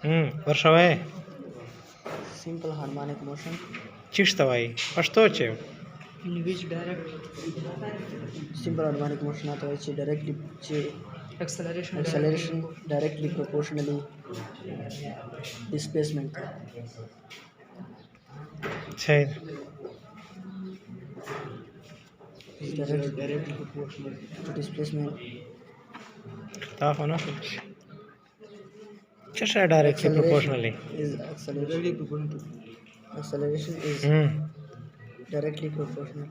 ورشوي Simple Harmonic Motion. چیشته وای پښتو چې In which direct simple harmonic motion आता है ची directly ची acceleration directly proportionally displacement صحیح is directly proportional to displacement. تا خو نه څه شی ډایرکټلی پروپورشنلی Is acceleration is directly proportional.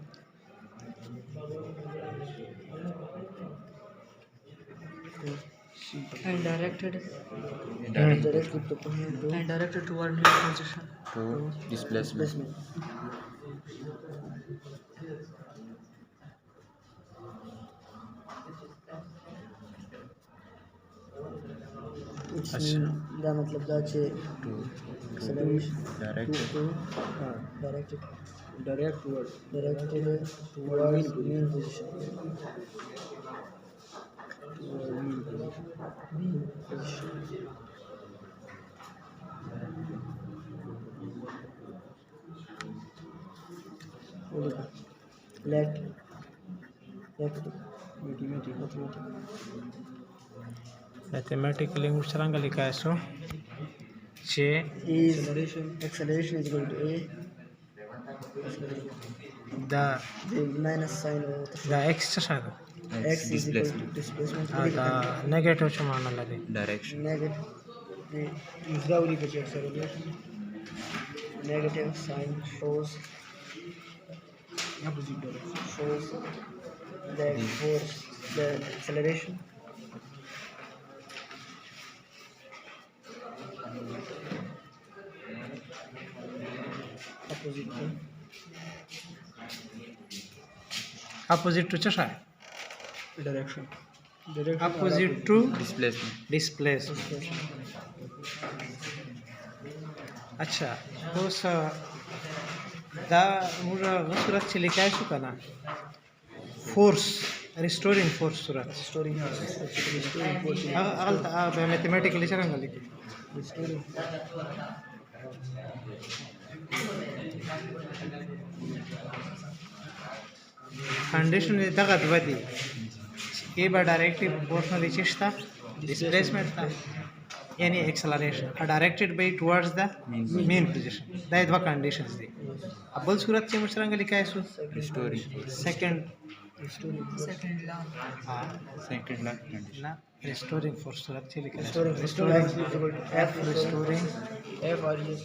And directed Directly proportional to and directed toward new position. to displacement. It's अच्छा। दा मतलब दा चे To acceleration directed directed directed toward mean position. Let mathematically موږ څنګه لیکای شو چې is acceleration is equal to a دا the minus sign of دا x څه شی ده x is equal to displacement دا نیگیټیو څه معنی لري direction. negative negative sign shows the force the acceleration اپوزیټ ټو څه شی direction اپوزیټ ټو Displacement. Displacement अच्छा اوس دا موږ هغه صورت چې لیکای شو که نه فورس ریسټورینګ فورس صورت restoring force هغه میتھمیټیکلی څنګه لیکي restoring کنډیشن دغه دوه دي ای به ډایرکټلی پروپورشنلی چې شته ډسپلیسمنٹ ته یعنی اکسلریشن ډایرکټډ بای ټوارډز د مین پوزیشن دا دوه کنډیشنز دي اول صورت چې موږ څنګه لیکای شو Restoring. سیکنډ Second law. Second law condition. نه ریسټورینګ فورس صورت چې لیکل restoring is equal to اف ریسټورینګ f r e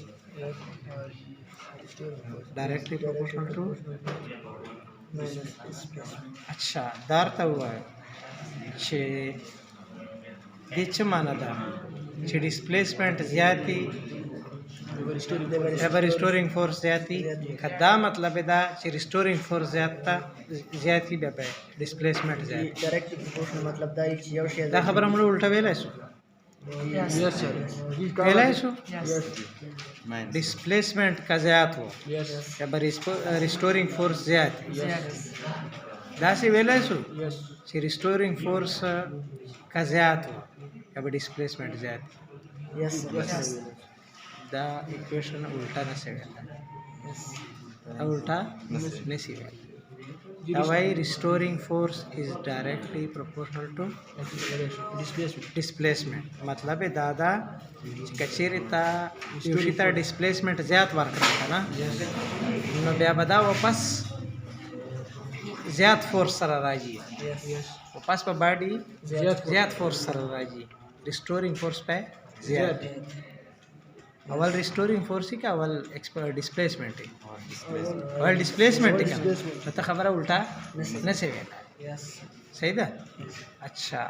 restoring force ډایرکټلی پروپورشنل ټو minus displacement अच्छा دار ته وایي چې دې څه معنا ده چې ډسپلیسمنٹ زیاتی restoring ریسټورینګ فورس زیاتی کدا مطلب دا چې ریسټورینګ فورس زیاتی به ډسپلیسمنٹ زیاتی directly proportional मतलब دا چې یو شی دا خبره موږ الټه ویلای شو Yes. ویلای شو Yes. Minus. ډسپلیسمنٹ کا زیات ہو yes یا ریسټورینګ فورس زیات Yes. دا سی ویلای شو yes چې ریسټورینګ فورس کا زیات ہو یا ډسپلیسمنٹ زیات yes Yes. دا اکویشن الټا نه سی ویل الټا نسی ویل دا وای ریسټورینګ فورس از ډایرکټلی پروپورشنل ټو ډسپلیسمنٹ مطلب دا دا چې کچېرې ته یو شي ته ډسپلیسمنٹ زیات ورکړه کنه نو بیا به دا واپس زیات فورس سره راځي واپس په باډي زیات فورس سره راځي ریسټورینګ فورس په زیات اول ریسټورینګ فورس کا اول ډسپلیسمنٹ اول ډسپلیسمنٹ کا ته خبره الټا نه سی ویل yes صحیح ده اچھا